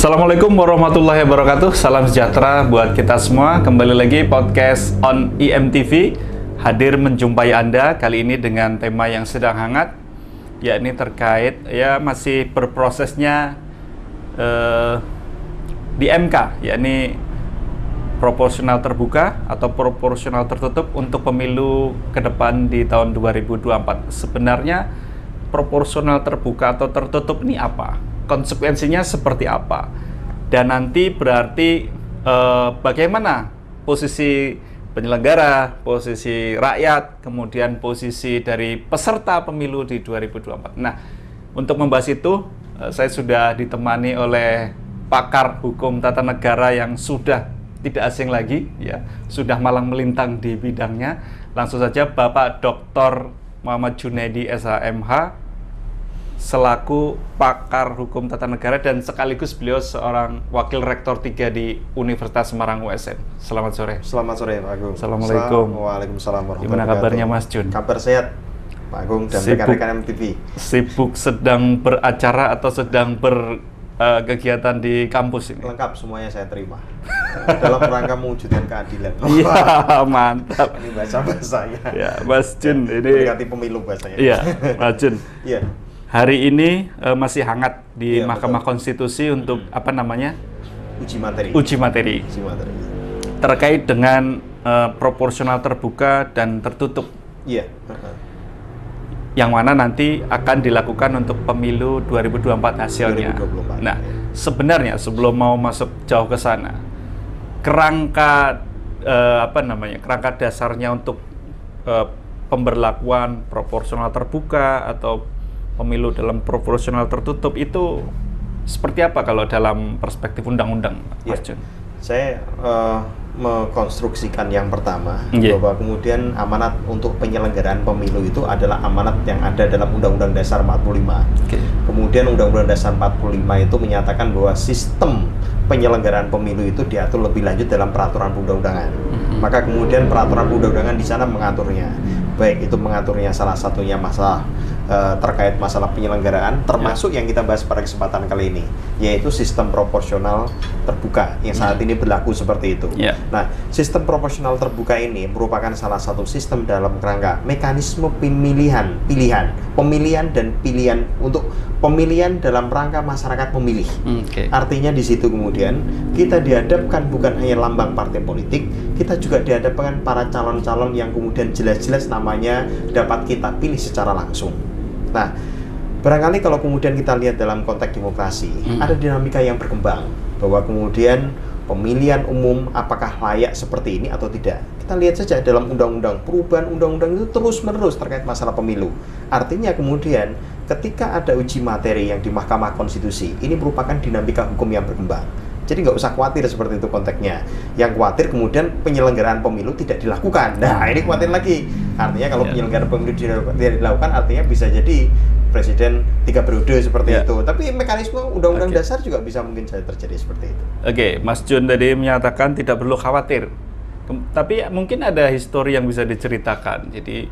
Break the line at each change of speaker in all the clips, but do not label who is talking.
Assalamualaikum warahmatullahi wabarakatuh. Salam sejahtera buat kita semua. Kembali lagi podcast on IMTV hadir menjumpai Anda kali ini dengan tema yang sedang hangat, yakni terkait masih berprosesnya di MK, yakni proporsional terbuka atau proporsional tertutup untuk pemilu ke depan di tahun 2024. Sebenarnya proporsional terbuka atau tertutup ini apa? Konsekuensinya seperti apa? Dan nanti berarti bagaimana posisi penyelenggara, posisi rakyat, kemudian posisi dari peserta pemilu di 2024. Nah, untuk membahas itu saya sudah ditemani oleh pakar hukum tata negara yang sudah tidak asing lagi, ya, sudah malang melintang di bidangnya. Langsung saja Bapak Dr. Muhammad Junaidi SHMH selaku pakar hukum tata negara dan sekaligus beliau seorang wakil rektor 3 di Universitas Semarang USN. Selamat sore.
Selamat sore Pak Agung.
Assalamualaikum.
Waalaikumsalam warahmatullahi
Gimana kabarnya Mas Jun?
Kabar sehat Pak Agung dan rekan-rekan MTV.
Sibuk sedang beracara atau sedang berkegiatan di kampus ini?
Lengkap semuanya saya terima. Dalam rangka mewujudkan keadilan.
Iya, mantap.
Ini bahasa-bahasanya.
Ya, Mas Jun ini
mendekati pemilu bahasanya.
Iya, Mas Jun.
Iya.
Hari ini masih hangat di Mahkamah
betul.
Konstitusi untuk apa namanya?
Uji materi.
Uji materi. Terkait dengan proporsional terbuka dan tertutup.
Iya.
Yang mana nanti akan dilakukan untuk pemilu 2024 hasilnya.
2024.
Nah, sebenarnya sebelum mau masuk jauh ke sana, kerangka kerangka dasarnya untuk pemberlakuan proporsional terbuka atau pemilu dalam proporsional tertutup itu seperti apa kalau dalam perspektif undang-undang, Mas Jun?
Saya mengkonstruksikan yang pertama bahwa kemudian amanat untuk penyelenggaraan pemilu itu adalah amanat yang ada dalam Undang-Undang Dasar 45. Kemudian Undang-Undang Dasar 45 itu menyatakan bahwa sistem penyelenggaraan pemilu itu diatur lebih lanjut dalam peraturan perundang-undangan. Maka kemudian peraturan perundang-undangan di sana mengaturnya. Baik itu mengaturnya salah satunya masalah terkait masalah penyelenggaraan, termasuk yang kita bahas pada kesempatan kali ini, yaitu sistem proporsional terbuka yang saat ini berlaku seperti itu. Nah, sistem proporsional terbuka ini merupakan salah satu sistem dalam kerangka mekanisme pemilihan dan pilihan untuk pemilihan dalam rangka masyarakat pemilih. Artinya di situ kemudian kita dihadapkan bukan hanya lambang partai politik, kita juga dihadapkan para calon-calon yang kemudian jelas-jelas namanya dapat kita pilih secara langsung. Nah, barangkali kalau kemudian kita lihat dalam konteks demokrasi, ada dinamika yang berkembang bahwa kemudian pemilihan umum apakah layak seperti ini atau tidak. Kita lihat saja dalam undang-undang, perubahan undang-undang itu terus-menerus terkait masalah pemilu. Artinya kemudian ketika ada uji materi yang di Mahkamah Konstitusi, ini merupakan dinamika hukum yang berkembang. Jadi nggak usah khawatir seperti itu konteksnya. Yang khawatir kemudian penyelenggaraan pemilu tidak dilakukan. Nah, ini khawatir lagi. Artinya kalau penyelenggaraan pemilu tidak dilakukan, artinya bisa jadi presiden 3 periode seperti itu. Tapi mekanisme undang-undang dasar juga bisa mungkin saja terjadi seperti itu.
Mas Jun tadi menyatakan tidak perlu khawatir. Tapi mungkin ada histori yang bisa diceritakan. Jadi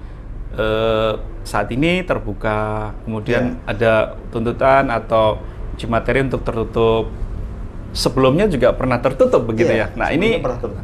saat ini terbuka, kemudian ada tuntutan atau uji materi untuk tertutup. Sebelumnya juga pernah tertutup begitu ya. Nah, ini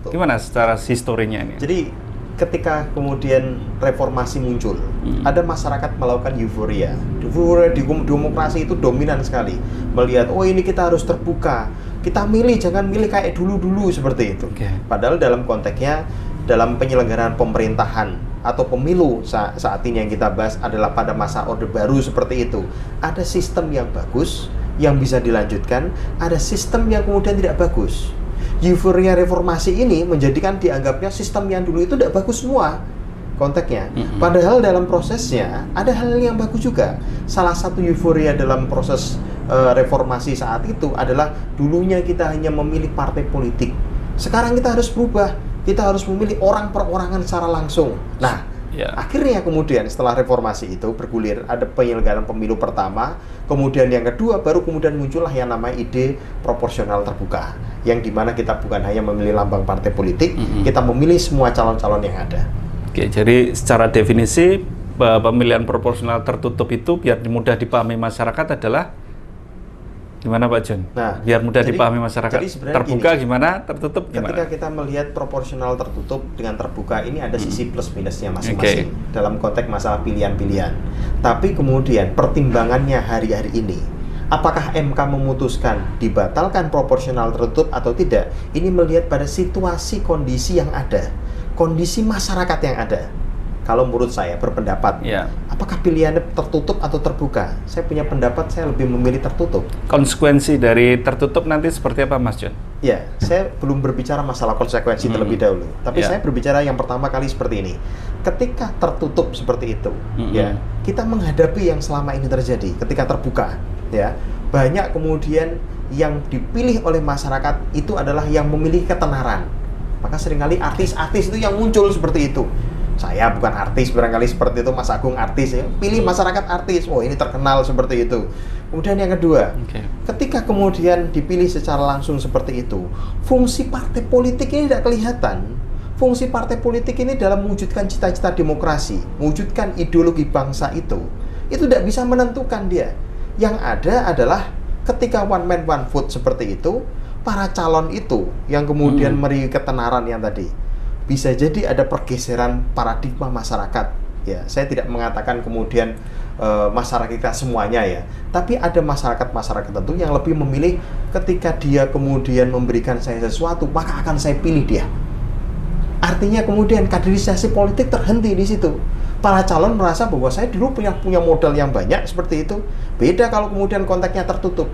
gimana secara historinya ini?
Jadi ketika kemudian reformasi muncul, ada masyarakat melakukan euforia. Euforia di demokrasi itu dominan sekali. Melihat, oh ini kita harus terbuka. Kita milih, jangan milih kayak dulu-dulu seperti itu. Padahal dalam konteksnya, dalam penyelenggaraan pemerintahan atau pemilu saat ini yang kita bahas adalah pada masa Orde Baru seperti itu. Ada sistem yang bagus, yang bisa dilanjutkan, ada sistem yang kemudian tidak bagus. Euforia reformasi ini menjadikan dianggapnya sistem yang dulu itu tidak bagus semua konteksnya. Padahal dalam prosesnya ada hal yang bagus juga. Salah satu euforia dalam proses reformasi saat itu adalah dulunya kita hanya memilih partai politik. Sekarang kita harus berubah. Kita harus memilih orang perorangan secara langsung. Nah, akhirnya kemudian setelah reformasi itu bergulir, ada penyelenggaraan pemilu pertama, kemudian yang kedua, baru kemudian muncullah yang namanya ide proporsional terbuka, yang dimana kita bukan hanya memilih lambang partai politik, kita memilih semua calon-calon yang ada.
Jadi secara definisi pemilihan proporsional tertutup itu biar mudah dipahami masyarakat adalah Gimana Pak John?
Nah,
biar mudah dipahami masyarakat.
Jadi
terbuka gini, gimana, tertutup gimana?
Ketika kita melihat proporsional tertutup dengan terbuka ini ada sisi plus minusnya masing-masing dalam konteks masalah pilihan-pilihan. Tapi kemudian pertimbangannya hari-hari ini, apakah MK memutuskan dibatalkan proporsional tertutup atau tidak? Ini melihat pada situasi kondisi yang ada, kondisi masyarakat yang ada. Kalau menurut saya berpendapat, apakah pilihannya tertutup atau terbuka? Saya punya pendapat, saya lebih memilih tertutup.
Konsekuensi dari tertutup nanti seperti apa, Mas John?
Ya, saya belum berbicara masalah konsekuensi terlebih dahulu. Tapi saya berbicara yang pertama kali seperti ini. Ketika tertutup seperti itu, ya, kita menghadapi yang selama ini terjadi. Ketika terbuka, ya, banyak kemudian yang dipilih oleh masyarakat itu adalah yang memilih ketenaran. Maka seringkali artis-artis itu yang muncul seperti itu. Saya bukan artis, barangkali seperti itu, Mas Agung artis, ya. Pilih masyarakat artis, oh ini terkenal seperti itu. Kemudian yang kedua, ketika kemudian dipilih secara langsung seperti itu, fungsi partai politik ini tidak kelihatan. Fungsi partai politik ini dalam mewujudkan cita-cita demokrasi, mewujudkan ideologi bangsa itu tidak bisa menentukan dia. Yang ada adalah ketika one man one vote seperti itu, para calon itu yang kemudian meri ketenaran yang tadi, bisa jadi ada pergeseran paradigma masyarakat. Ya, saya tidak mengatakan kemudian masyarakat kita semuanya ya, tapi ada masyarakat tertentu yang lebih memilih ketika dia kemudian memberikan saya sesuatu, maka akan saya pilih dia. Artinya kemudian kaderisasi politik terhenti di situ. Para calon merasa bahwa saya dulu punya modal yang banyak seperti itu. Beda kalau kemudian konteksnya tertutup.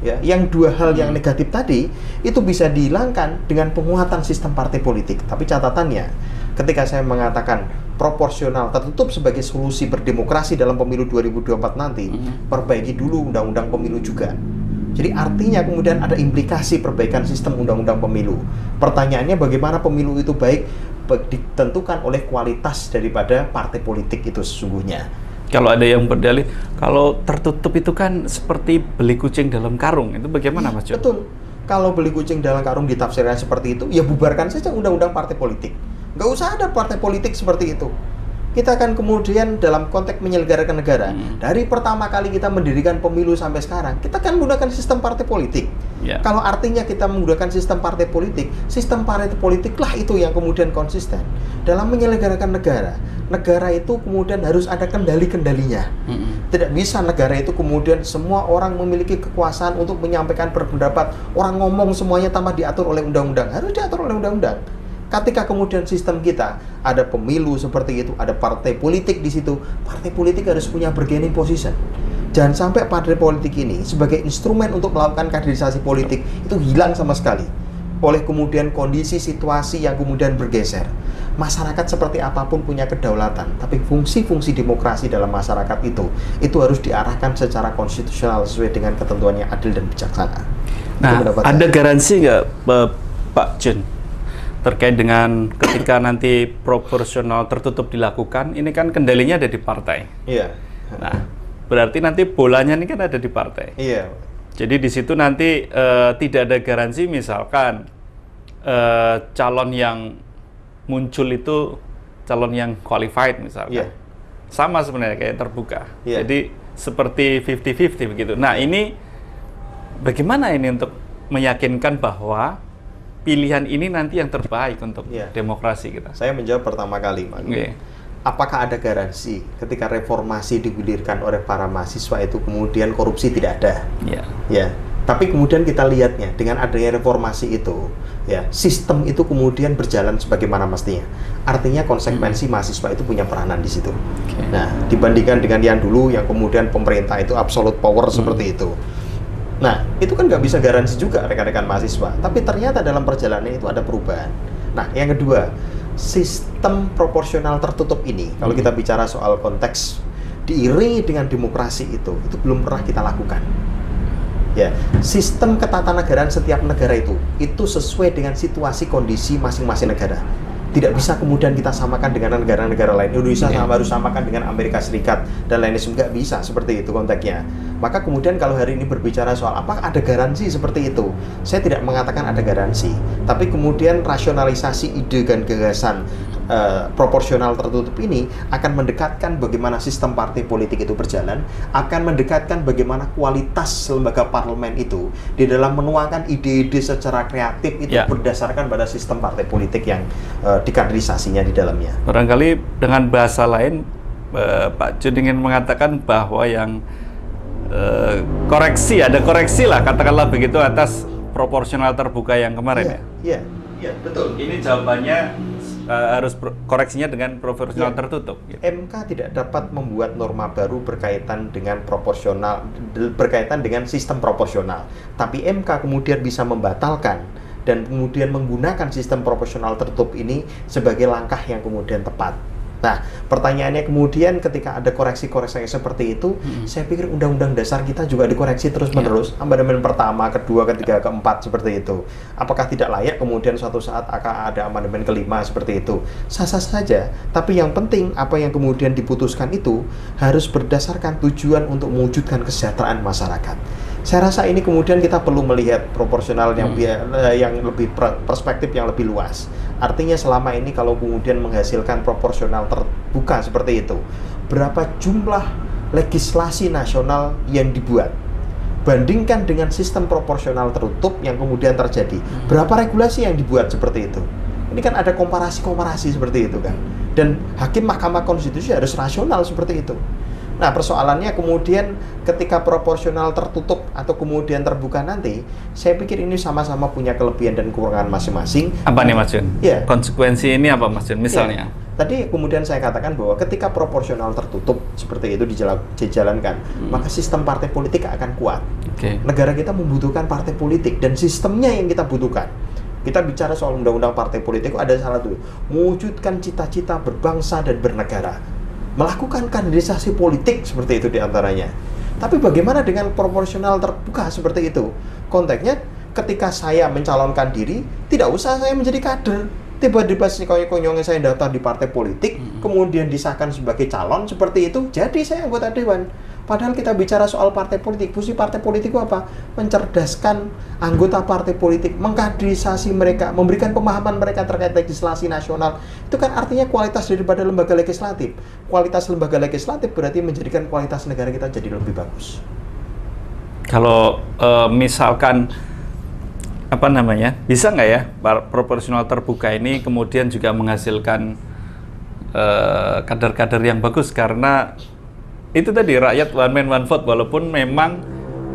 Ya, yang dua hal yang negatif tadi itu bisa dihilangkan dengan penguatan sistem partai politik. Tapi catatannya, ketika saya mengatakan proporsional tertutup sebagai solusi berdemokrasi dalam pemilu 2024 nanti, perbaiki dulu undang-undang pemilu juga. Jadi artinya kemudian ada implikasi perbaikan sistem undang-undang pemilu. Pertanyaannya bagaimana pemilu itu baik ditentukan oleh kualitas daripada partai politik itu sesungguhnya.
Kalau ada yang berdalih, kalau tertutup itu kan seperti beli kucing dalam karung, itu bagaimana Mas John?
Betul. Kalau beli kucing dalam karung ditafsirkan seperti itu, ya bubarkan saja undang-undang partai politik. Nggak usah ada partai politik seperti itu. Kita akan kemudian dalam konteks menyelenggarakan negara, dari pertama kali kita mendirikan pemilu sampai sekarang, kita kan menggunakan sistem partai politik. Kalau artinya kita menggunakan sistem partai politiklah itu yang kemudian konsisten dalam menyelenggarakan negara. Negara itu kemudian harus ada kendali-kendalinya. Tidak bisa negara itu kemudian semua orang memiliki kekuasaan untuk menyampaikan berpendapat, orang ngomong semuanya tanpa diatur oleh undang-undang. Harus diatur oleh undang-undang. Ketika kemudian sistem kita ada pemilu seperti itu, ada partai politik di situ, partai politik harus punya bargaining position. Jangan sampai partai politik ini sebagai instrumen untuk melakukan kaderisasi politik itu hilang sama sekali oleh kemudian kondisi situasi yang kemudian bergeser. Masyarakat seperti apapun punya kedaulatan, tapi fungsi-fungsi demokrasi dalam masyarakat itu harus diarahkan secara konstitusional sesuai dengan ketentuannya adil dan bijaksana.
Nah, ada garansi nggak Pak John terkait dengan ketika nanti proporsional tertutup dilakukan, ini kan kendalinya ada di partai.
Iya.
Nah, berarti nanti bolanya ini kan ada di partai.
Iya.
Jadi di situ nanti tidak ada garansi misalkan calon yang muncul itu calon yang qualified misalkan. Sama sebenarnya kayak terbuka. Jadi seperti 50-50 begitu. Nah, ini bagaimana ini untuk meyakinkan bahwa pilihan ini nanti yang terbaik untuk demokrasi kita?
Saya menjawab pertama kali, Mas. Apakah ada garansi ketika reformasi digulirkan oleh para mahasiswa itu kemudian korupsi tidak ada? Ya. Tapi kemudian kita lihatnya dengan adanya reformasi itu, ya, sistem itu kemudian berjalan sebagaimana mestinya. Artinya konsekuensi mahasiswa itu punya peranan di situ. Nah, dibandingkan dengan yang dulu yang kemudian pemerintah itu absolute power seperti itu. Nah, itu kan nggak bisa garansi juga rekan-rekan mahasiswa. Tapi ternyata dalam perjalanan itu ada perubahan. Nah, yang kedua, sistem proporsional tertutup ini, kalau kita bicara soal konteks diiringi dengan demokrasi itu belum pernah kita lakukan. Ya, sistem ketatanegaraan setiap negara itu sesuai dengan situasi kondisi masing-masing negara. Tidak bisa kemudian kita samakan dengan negara-negara lain. Indonesia harus samakan dengan Amerika Serikat dan lainnya, nggak bisa seperti itu konteksnya. Maka kemudian kalau hari ini berbicara soal apakah ada garansi seperti itu, saya tidak mengatakan ada garansi. Tapi kemudian rasionalisasi ide dan gagasan proporsional tertutup ini akan mendekatkan bagaimana sistem partai politik itu berjalan, akan mendekatkan bagaimana kualitas lembaga parlemen itu di dalam menuangkan ide-ide secara kreatif itu berdasarkan pada sistem partai politik yang dikaderisasinya di dalamnya.
Barangkali dengan bahasa lain, Pak Jun ingin mengatakan bahwa yang ada koreksi lah, katakanlah begitu, atas proporsional terbuka yang kemarin
Iya, betul.
Ini jawabannya harus koreksinya dengan proporsional tertutup. Gitu.
MK tidak dapat membuat norma baru berkaitan dengan sistem proporsional. Tapi MK kemudian bisa membatalkan dan kemudian menggunakan sistem proporsional tertutup ini sebagai langkah yang kemudian tepat. Nah, pertanyaannya kemudian ketika ada koreksi-koreksi seperti itu, saya pikir Undang-Undang Dasar kita juga dikoreksi terus-menerus, amandemen pertama, kedua, ketiga, keempat, seperti itu. Apakah tidak layak kemudian suatu saat akan ada amandemen kelima seperti itu? Sah-sah saja, tapi yang penting apa yang kemudian diputuskan itu harus berdasarkan tujuan untuk mewujudkan kesejahteraan masyarakat. Saya rasa ini kemudian kita perlu melihat proporsional yang lebih perspektif yang lebih luas. Artinya selama ini kalau kemudian menghasilkan proporsional terbuka seperti itu, berapa jumlah legislasi nasional yang dibuat? Bandingkan dengan sistem proporsional tertutup yang kemudian terjadi, berapa regulasi yang dibuat seperti itu? Ini kan ada komparasi-komparasi seperti itu kan. Dan hakim Mahkamah Konstitusi harus rasional seperti itu. Nah, persoalannya kemudian ketika proporsional tertutup atau kemudian terbuka nanti, saya pikir ini sama-sama punya kelebihan dan kekurangan masing-masing.
Apa nih Mas Jun?
Ya.
Konsekuensi ini apa Mas Jun? Misalnya?
Tadi kemudian saya katakan bahwa ketika proporsional tertutup seperti itu dijalankan, maka sistem partai politik akan kuat. Negara kita membutuhkan partai politik dan sistemnya yang kita butuhkan. Kita bicara soal undang-undang partai politik, ada salah satu, mewujudkan cita-cita berbangsa dan bernegara. Melakukan kaderisasi politik seperti itu diantaranya. Tapi bagaimana dengan proporsional terbuka seperti itu? Konteksnya ketika saya mencalonkan diri, tidak usah saya menjadi kader. Tiba-tiba konyol-konyolnya saya daftar di partai politik, kemudian disahkan sebagai calon seperti itu, jadi saya anggota dewan. Padahal kita bicara soal partai politik, fungsi partai politik itu apa? Mencerdaskan anggota partai politik, mengkaderisasi mereka, memberikan pemahaman mereka terkait legislasi nasional. Itu kan artinya kualitas daripada lembaga legislatif. Kualitas lembaga legislatif berarti menjadikan kualitas negara kita jadi lebih bagus.
Kalau misalkan bisa nggak ya proporsional terbuka ini kemudian juga menghasilkan kader-kader yang bagus, karena itu tadi rakyat one man one vote, walaupun memang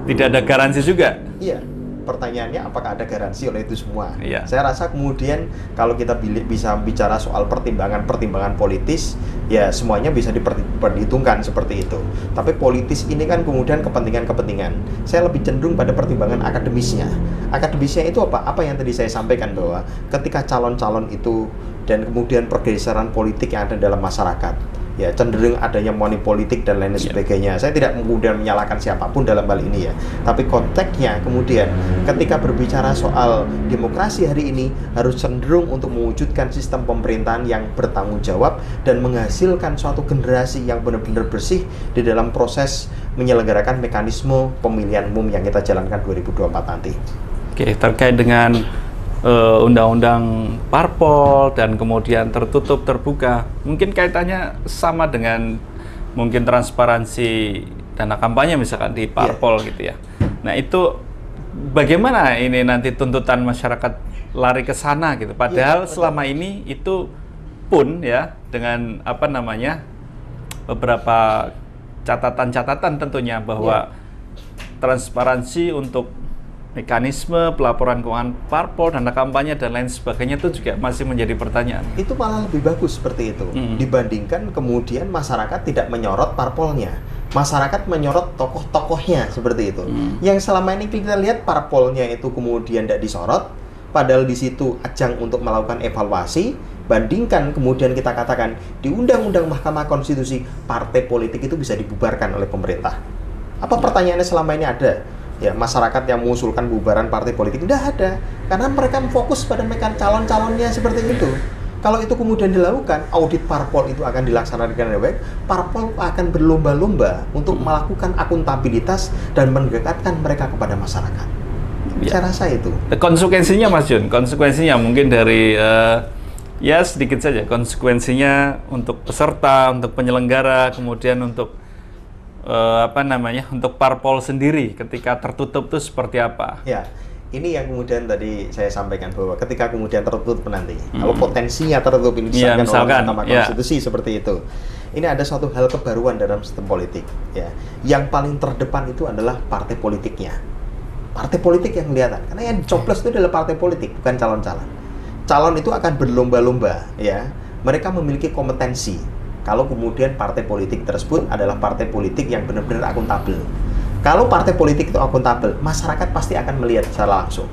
tidak ada garansi juga.
Iya, pertanyaannya apakah ada garansi oleh itu semua?
Iya.
Saya rasa kemudian kalau kita bisa bicara soal pertimbangan politis, ya semuanya bisa diperhitungkan seperti itu. Tapi politis ini kan kemudian kepentingan-kepentingan. Saya lebih cenderung pada pertimbangan akademisnya. Akademisnya itu apa? Apa yang tadi saya sampaikan bahwa ketika calon-calon itu dan kemudian pergeseran politik yang ada dalam masyarakat, ya cenderung adanya money politik dan lain sebagainya. Saya tidak kemudian menyalahkan siapapun dalam hal ini ya. Tapi konteksnya kemudian ketika berbicara soal demokrasi hari ini harus cenderung untuk mewujudkan sistem pemerintahan yang bertanggung jawab dan menghasilkan suatu generasi yang benar-benar bersih di dalam proses menyelenggarakan mekanisme pemilihan umum yang kita jalankan 2024 nanti.
Oke, terkait dengan undang-undang parpol dan kemudian tertutup terbuka, mungkin kaitannya sama dengan mungkin transparansi dana kampanye misalkan di parpol gitu ya. Nah, itu bagaimana ini nanti tuntutan masyarakat lari ke sana gitu, padahal selama ini itu pun ya dengan beberapa catatan-catatan tentunya bahwa transparansi untuk mekanisme pelaporan keuangan parpol, dana kampanye dan lain sebagainya itu juga masih menjadi pertanyaan.
Itu malah lebih bagus seperti itu dibandingkan kemudian masyarakat tidak menyorot parpolnya. Masyarakat menyorot tokoh-tokohnya seperti itu. Yang selama ini kita lihat parpolnya itu kemudian tidak disorot, padahal di situ ajang untuk melakukan evaluasi. Bandingkan kemudian kita katakan di Undang-Undang Mahkamah Konstitusi partai politik itu bisa dibubarkan oleh pemerintah. Apa pertanyaannya selama ini ada? Ya, masyarakat yang mengusulkan bubaran partai politik tidak ada, karena mereka fokus pada calon-calonnya seperti itu. Kalau itu kemudian dilakukan, audit parpol itu akan dilaksanakan dengan baik. Parpol akan berlomba-lomba untuk melakukan akuntabilitas dan mendekatkan mereka kepada masyarakat. Saya rasa itu.
Konsekuensinya Mas Jun, konsekuensinya mungkin dari Ya, sedikit saja konsekuensinya untuk peserta, untuk penyelenggara, kemudian untuk untuk parpol sendiri ketika tertutup itu seperti apa?
Ya, ini yang kemudian tadi saya sampaikan bahwa ketika kemudian tertutup nanti, kalau potensinya tertutup ini disahkan oleh Mahkamah Konstitusi seperti itu, ini ada suatu hal kebaruan dalam sistem politik. Ya, yang paling terdepan itu adalah partai politiknya, partai politik yang kelihatan, karena yang coblos itu adalah partai politik, bukan calon-calon. Calon itu akan berlomba-lomba, ya, mereka memiliki kompetensi. Kalau kemudian partai politik tersebut adalah partai politik yang benar-benar akuntabel. Kalau partai politik itu akuntabel, masyarakat pasti akan melihat secara langsung.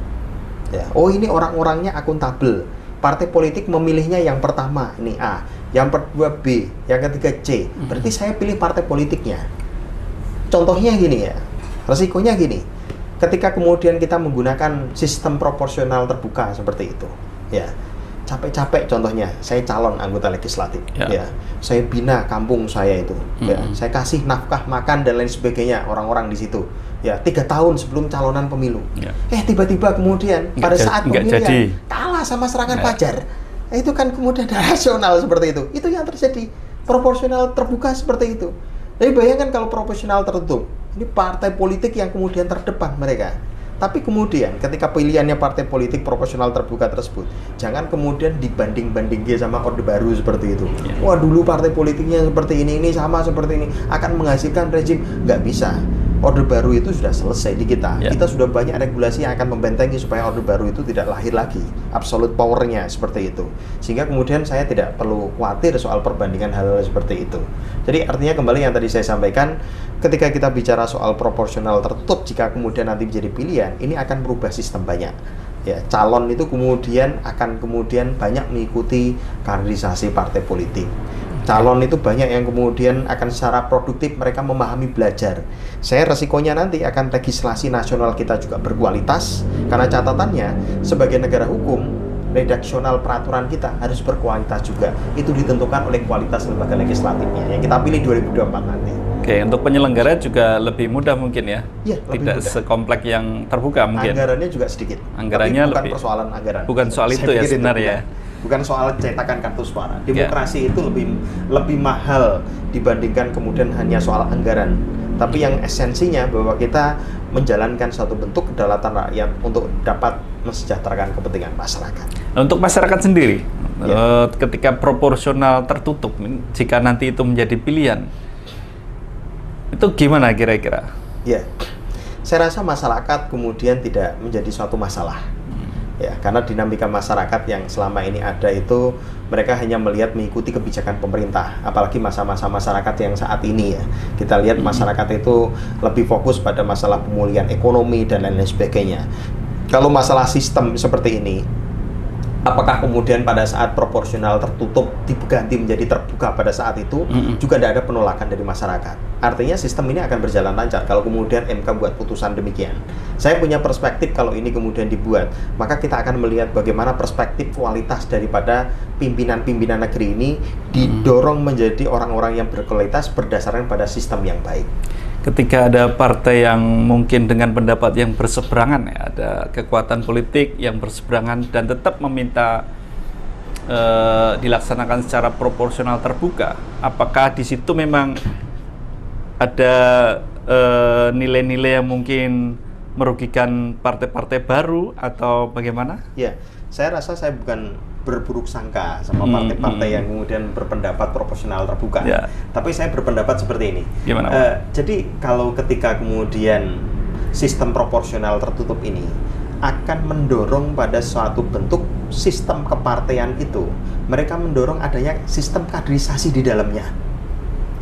Ya, oh ini orang-orangnya akuntabel. Partai politik memilihnya yang pertama, ini A, yang kedua B, yang ketiga C. Berarti saya pilih partai politiknya. Contohnya gini ya, resikonya gini. Ketika kemudian kita menggunakan sistem proporsional terbuka seperti itu, ya. Capek-capek contohnya, saya calon anggota legislatif, ya, saya bina kampung saya itu, ya, saya kasih nafkah makan dan lain sebagainya orang-orang di situ, ya, 3 tahun sebelum calonan pemilu, tiba-tiba kemudian pada saat pemilihan kalah sama serangan fajar, itu kan kemudian rasional seperti itu yang terjadi, proporsional terbuka seperti itu. Jadi bayangkan kalau proporsional tertutup, ini partai politik yang kemudian terdepan mereka. Tapi kemudian ketika pilihannya partai politik proporsional terbuka tersebut, jangan kemudian dibanding-bandingkan sama Orde Baru seperti itu. Wah, dulu partai politiknya seperti ini sama seperti ini, akan menghasilkan rezim. Nggak bisa. Orde Baru itu sudah selesai di kita. Kita sudah banyak regulasi yang akan membentengi supaya Orde Baru itu tidak lahir lagi. Absolute power-nya seperti itu. Sehingga kemudian saya tidak perlu khawatir soal perbandingan hal seperti itu. Jadi artinya kembali yang tadi saya sampaikan, ketika kita bicara soal proporsional tertutup, jika kemudian nanti menjadi pilihan, ini akan merubah sistem banyak. Ya, calon itu kemudian akan banyak mengikuti kaderisasi partai politik. Calon itu banyak yang kemudian akan secara produktif mereka memahami belajar. Saya resikonya nanti akan legislasi nasional kita juga berkualitas, karena catatannya sebagai negara hukum, redaksional peraturan kita harus berkualitas juga. Itu ditentukan oleh kualitas lembaga legislatifnya yang kita pilih 2024 nanti.
Oke, untuk penyelenggara juga lebih mudah mungkin ya?
Iya,
tidak mudah. Sekompleks yang terbuka mungkin.
Anggarannya juga sedikit.
Anggarannya
tapi bukan
lebih,
persoalan anggaran.
Bukan soal itu ya sebenarnya.
Bukan soal cetakan kartu suara. Demokrasi itu lebih mahal dibandingkan kemudian hanya soal anggaran. Tapi yang esensinya bahwa kita menjalankan suatu bentuk kedaulatan rakyat untuk dapat mensejahterakan kepentingan masyarakat.
Nah, untuk masyarakat sendiri, ketika proporsional tertutup, jika nanti itu menjadi pilihan, itu gimana kira-kira?
Ya, saya rasa masyarakat kemudian tidak menjadi suatu masalah. Ya, karena dinamika masyarakat yang selama ini ada itu mereka hanya melihat mengikuti kebijakan pemerintah, apalagi masa-masa masyarakat yang saat ini ya. Kita lihat masyarakat itu lebih fokus pada masalah pemulihan ekonomi dan lain-lain sebagainya. Kalau masalah sistem seperti ini, apakah kemudian pada saat proporsional tertutup diganti menjadi terbuka pada saat itu juga tidak ada penolakan dari masyarakat. Artinya sistem ini akan berjalan lancar kalau kemudian MK buat putusan demikian. Saya punya perspektif kalau ini kemudian dibuat, maka kita akan melihat bagaimana perspektif kualitas daripada pimpinan-pimpinan negeri ini didorong menjadi orang-orang yang berkualitas berdasarkan pada sistem yang baik.
Ketika ada partai yang mungkin dengan pendapat yang berseberangan, ya, ada kekuatan politik yang berseberangan dan tetap meminta dilaksanakan secara proporsional terbuka, apakah di situ memang ada nilai-nilai yang mungkin merugikan partai-partai baru atau bagaimana?
Ya, saya rasa saya bukan berburuk sangka sama partai-partai yang kemudian berpendapat proporsional terbuka. Tapi saya berpendapat seperti ini.
Gimana?
Jadi kalau ketika kemudian sistem proporsional tertutup ini akan mendorong pada suatu bentuk sistem kepartaian itu, mereka mendorong adanya sistem kaderisasi di dalamnya.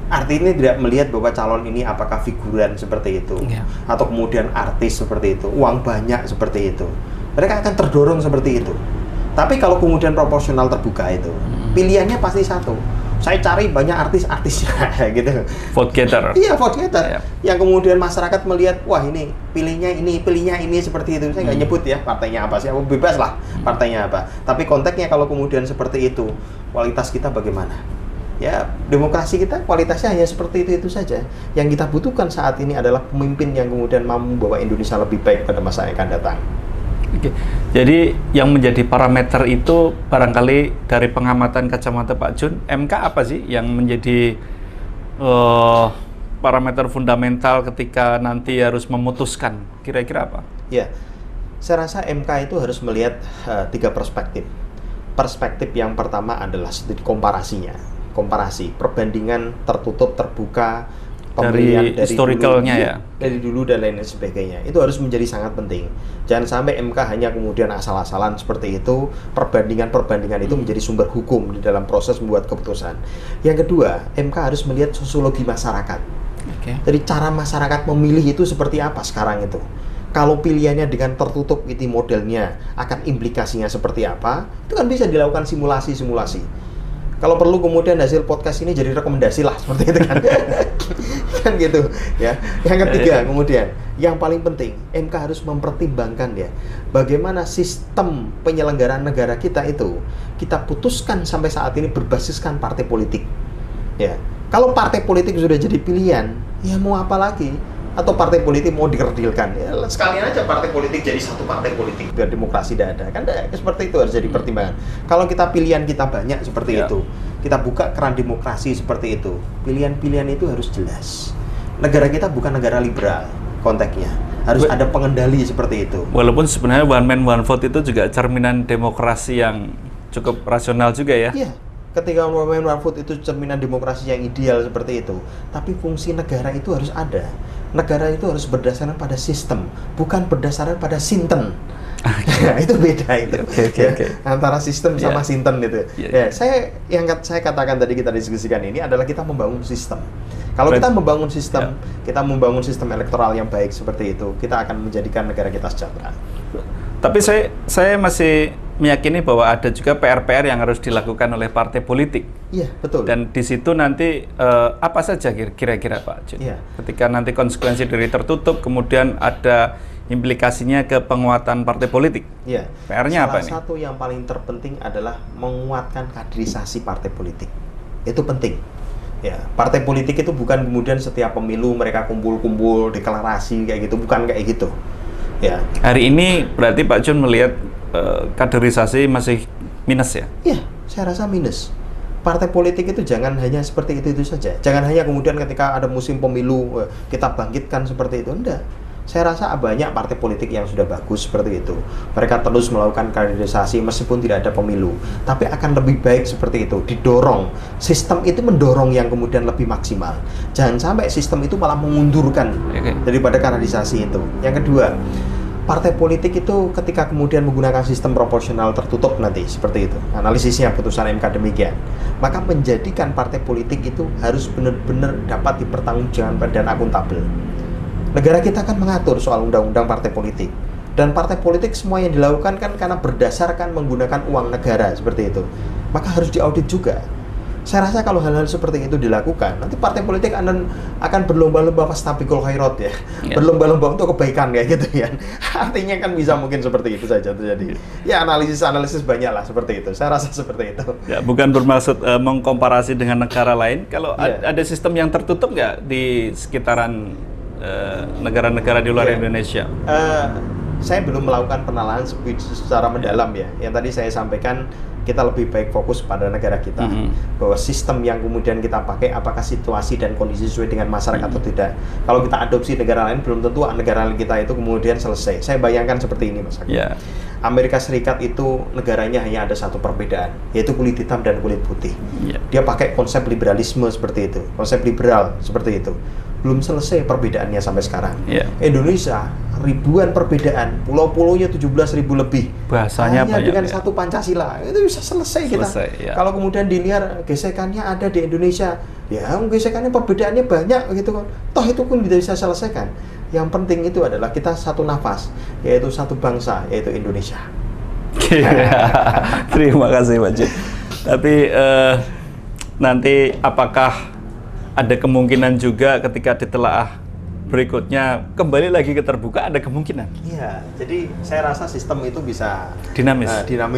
Artinya tidak melihat bahwa calon ini apakah figuran seperti itu, atau kemudian artis seperti itu, uang banyak seperti itu. Mereka akan terdorong seperti itu. Tapi kalau kemudian proporsional terbuka itu, pilihannya pasti satu. Saya cari banyak artis-artisnya gitu.
Vote getter.
Iya, vote getter. Yang kemudian masyarakat melihat, wah ini pilihnya ini seperti itu. Saya nggak nyebut ya partainya apa sih, bebas lah partainya apa. Tapi konteksnya kalau kemudian seperti itu, kualitas kita bagaimana? Ya, demokrasi kita kualitasnya hanya seperti itu saja. Yang kita butuhkan saat ini adalah pemimpin yang kemudian mampu membawa Indonesia lebih baik pada masa yang akan datang.
Oke. Jadi yang menjadi parameter itu barangkali dari pengamatan kacamata Pak Jun, MK apa sih yang menjadi parameter fundamental ketika nanti harus memutuskan? Kira-kira apa?
Ya, saya rasa MK itu harus melihat 3 perspektif. Perspektif yang pertama adalah studi komparasi, perbandingan tertutup, terbuka, pemilihan dari
historicalnya ya,
dari dulu dan lain sebagainya. Itu harus menjadi sangat penting. Jangan sampai MK hanya kemudian asal-asalan seperti itu. Perbandingan itu menjadi sumber hukum di dalam proses membuat keputusan. Yang kedua, MK harus melihat sosiologi masyarakat. Jadi cara masyarakat memilih itu seperti apa sekarang itu. Kalau pilihannya dengan tertutup itu modelnya, akan implikasinya seperti apa, itu kan bisa dilakukan simulasi-simulasi. Kalau perlu kemudian hasil podcast ini jadi rekomendasi lah, seperti itu kan. Kan gitu ya. Yang ketiga kemudian, yang paling penting, MK harus mempertimbangkan ya, bagaimana sistem penyelenggaraan negara kita itu, kita putuskan sampai saat ini berbasiskan partai politik. Ya, kalau partai politik sudah jadi pilihan, ya mau apa lagi? Atau partai politik mau dikerdilkan, ya sekalian aja partai politik jadi satu partai politik biar demokrasi tidak ada, kan seperti itu harus jadi pertimbangan. Kalau kita pilihan kita banyak seperti itu, kita buka keran demokrasi seperti itu, pilihan-pilihan itu harus jelas. Negara kita bukan negara liberal konteksnya, harus ada pengendali seperti itu.
Walaupun sebenarnya one man one vote itu juga cerminan demokrasi yang cukup rasional juga ya.
Iya. Ketika one man one vote itu cerminan demokrasi yang ideal seperti itu, tapi fungsi negara itu harus ada. Negara itu harus berdasarkan pada sistem, bukan berdasarkan pada sinten. Ya, itu beda itu. Okay. Antara sistem sama sinten itu. Ya, saya katakan tadi kita diskusikan ini adalah kita membangun sistem. Kalau kita membangun sistem, kita membangun sistem elektoral yang baik seperti itu, kita akan menjadikan negara kita sejahtera.
Tapi saya masih meyakini bahwa ada juga PR-PR yang harus dilakukan oleh partai politik.
Iya, betul.
Dan di situ nanti apa saja kira-kira Pak Jun?
Iya.
Ketika nanti konsekuensi dari tertutup, kemudian ada implikasinya ke penguatan partai politik.
Iya.
PR-nya apa ini?
Salah satu yang paling terpenting adalah menguatkan kaderisasi partai politik. Itu penting. Ya, partai politik itu bukan kemudian setiap pemilu mereka kumpul-kumpul deklarasi kayak gitu, bukan kayak gitu. Ya. Hari ini berarti Pak Jun melihat kaderisasi masih minus ya? Iya, saya rasa minus. Partai politik itu jangan hanya seperti itu saja. Jangan hanya kemudian ketika ada musim pemilu kita bangkitkan seperti itu. Enggak. Saya rasa banyak partai politik yang sudah bagus seperti itu. Mereka terus melakukan kaderisasi meskipun tidak ada pemilu. Tapi akan lebih baik seperti itu. Didorong. Sistem itu mendorong yang kemudian lebih maksimal. Jangan sampai sistem itu malah mengundurkan daripada kaderisasi itu. Yang kedua, partai politik itu ketika kemudian menggunakan sistem proporsional tertutup nanti seperti itu, analisisnya putusan MK demikian, maka menjadikan partai politik itu harus benar-benar dapat dipertanggungjawabkan dan akuntabel. Negara kita kan mengatur soal undang-undang partai politik, dan partai politik semua yang dilakukan kan karena berdasarkan menggunakan uang negara seperti itu, maka harus diaudit juga. Saya rasa kalau hal-hal seperti itu dilakukan, nanti partai politik akan berlomba-lomba fastabiqul khairat ya, berlomba-lomba untuk kebaikan kayak gitu ya. Artinya kan bisa mungkin seperti itu saja terjadi. Ya analisis banyak lah seperti itu. Saya rasa seperti itu. Ya bukan bermaksud mengkomparasi dengan negara lain. Kalau ada sistem yang tertutup nggak di sekitaran negara-negara di luar Indonesia? Saya belum melakukan penelaahan secara mendalam ya. Yang tadi saya sampaikan, kita lebih baik fokus pada negara kita, bahwa sistem yang kemudian kita pakai apakah situasi dan kondisi sesuai dengan masyarakat atau tidak. Kalau kita adopsi negara lain, belum tentu negara lain kita itu kemudian selesai. Saya bayangkan seperti ini Mas Agus. Amerika Serikat itu negaranya hanya ada satu perbedaan, yaitu kulit hitam dan kulit putih. Dia pakai konsep liberalisme seperti itu, konsep liberal seperti itu. Belum selesai perbedaannya sampai sekarang. Indonesia ribuan perbedaan, pulau-pulaunya 17.000 lebih. Bahasanya hanya dengan satu Pancasila itu bisa selesai kita. Kalau kemudian dilihat gesekannya ada di Indonesia, ya gesekannya perbedaannya banyak gitu kan. Toh itu pun bisa selesaikan. Yang penting itu adalah kita satu nafas, yaitu satu bangsa, yaitu Indonesia. Terima kasih Pak Jun. Tapi nanti apakah ada kemungkinan juga ketika ditelaah berikutnya kembali lagi ke terbuka, ada kemungkinan? Iya, jadi saya rasa sistem itu bisa dinamis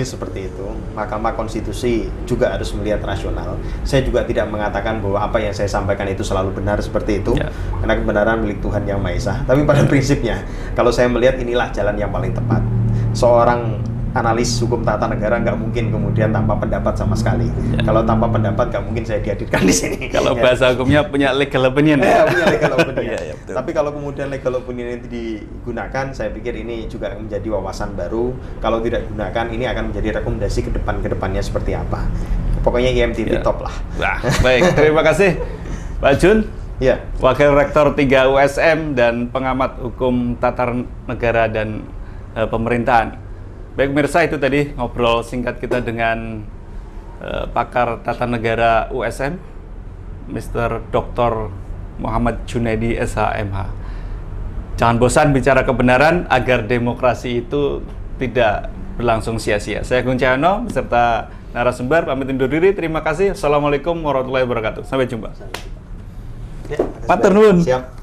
seperti itu. Mahkamah Konstitusi juga harus melihat rasional. Saya juga tidak mengatakan bahwa apa yang saya sampaikan itu selalu benar seperti itu, karena kebenaran milik Tuhan Yang Maha Esa. Tapi pada prinsipnya, kalau saya melihat inilah jalan yang paling tepat. seorang analis hukum tata negara nggak mungkin kemudian tanpa pendapat sama sekali.
Ya.
Kalau tanpa pendapat nggak mungkin saya dihadirkan di sini.
Kalau bahasa hukumnya punya legal opinion.
Punya legal opinion.
Ya, betul.
Tapi kalau kemudian legal opinion itu digunakan, saya pikir ini juga menjadi wawasan baru. Kalau tidak digunakan, ini akan menjadi rekomendasi ke depannya seperti apa. Pokoknya IMTV top lah.
Wah, baik. Terima kasih Pak Jun.
Ya.
Wakil Rektor 3 USM dan pengamat hukum tata negara dan pemerintahan. Baik pemirsa, itu tadi ngobrol singkat kita dengan pakar tata negara USM, Mr. Dr. Muhammad Junaidi SHMH. Jangan bosan bicara kebenaran agar demokrasi itu tidak berlangsung sia-sia. Saya Gung Cahyono beserta narasumber pamit undur diri. Terima kasih. Assalamualaikum warahmatullahi wabarakatuh. Sampai jumpa.
Ya,
Matur nuwun.
Siap.